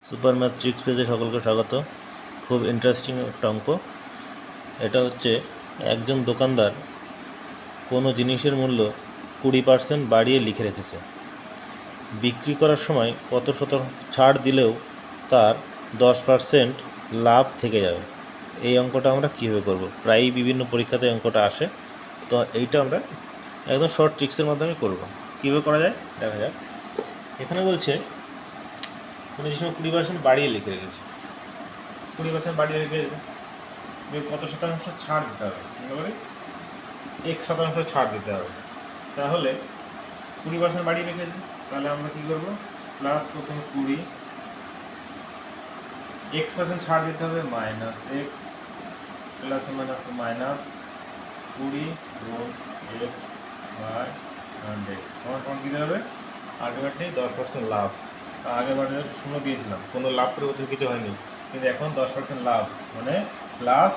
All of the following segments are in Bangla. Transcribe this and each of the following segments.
সুপার ম্যাথ ট্রিক্স পেজে সকলকে স্বাগত। খুব ইন্টারেস্টিং একটা অঙ্ক। এটা হচ্ছে একজন দোকানদার কোনো জিনিসের মূল্য 20% বাড়িয়ে লিখে রেখেছে। বিক্রি করার সময় কত শতাংশ ছাড় দিলেও তার 10% লাভ থেকে যাবে। এই অঙ্কটা আমরা কীভাবে করব? প্রায়ই বিভিন্ন পরীক্ষাতে অঙ্কটা আসে, তো এইটা আমরা একদম শর্ট ট্রিক্সের মাধ্যমে করব। কীভাবে করা যায় দেখা যাক। এখানে বলছে কোনো জিনিস 20% বাড়িয়ে লিখে রেখেছে। 20% বাড়িয়ে রেখেছে, কত শতাংশ ছাড় দিতে হবে? বলি X% ছাড় দিতে হবে। তাহলে 20% বাড়িয়ে রেখেছে, তাহলে আমরা কী করবো? প্লাস প্রথমে 20, X% ছাড় দিতে হবে minus X, plus minus minus 20 গুণ X বাই 100 সমান কী হবে? আলটিমেটলি 10% লাভ। আগের বারে 0 দিয়েছিলাম, কোনো লাভ পরিবর্তন কিছু হয়নি, কিন্তু এখন 10% লাভ মানে প্লাস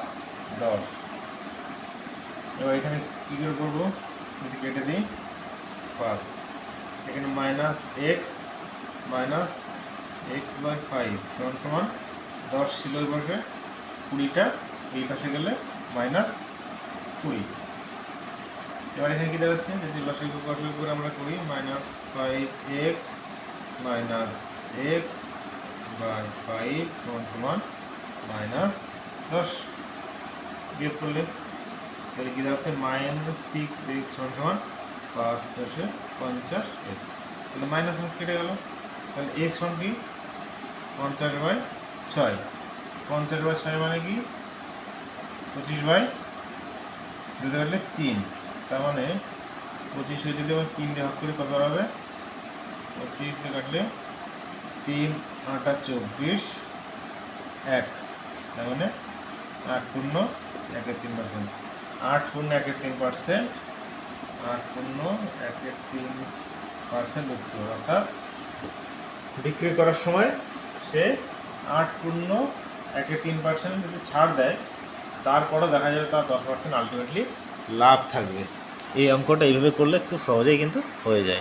10। এবার এখানে কী করে করবো? যদি কেটে দিই 5, এখানে মাইনাস এক্স বাই 5 সমান সমান 10 ছিল ওই পাশে, 20টা এই পাশে গেলে মাইনাস 20। এবার এখানে কী দেখাচ্ছে? যদি লসাগু করে আমরা করি minus 5x minus x by 5 সমান সমান মাইনাস 10। বিয়োগ করলে তাহলে কী দেখাচ্ছে? মাইনাস 6x সমান সমান 5 10 50 x। তাহলে মাইনাস মাইনাস কেটে গেল, তাহলে x সমান কি? 50/6। 50/6 মানে কি? 25/2 তার মানে 25 যদি আবার 3 দিয়ে ভাগ করে কত হবে? 25 দিয়ে কাটলে 3 8 24 1, তার মানে 8 পূর্ণ 1/3%। 8 পূর্ণ 1/3%, 8 পূর্ণ 1/3% উত্তর। অর্থাৎ বিক্রি করার সময় সে 8 পূর্ণ 1/3% যদি ছাড় দেয়, তারপরে দেখা যাবে তার 10% আলটিমেটলি লাভ থাকবে। এই অঙ্কটা এইভাবে করলে খুব সহজেই কিন্তু হয়ে যায়।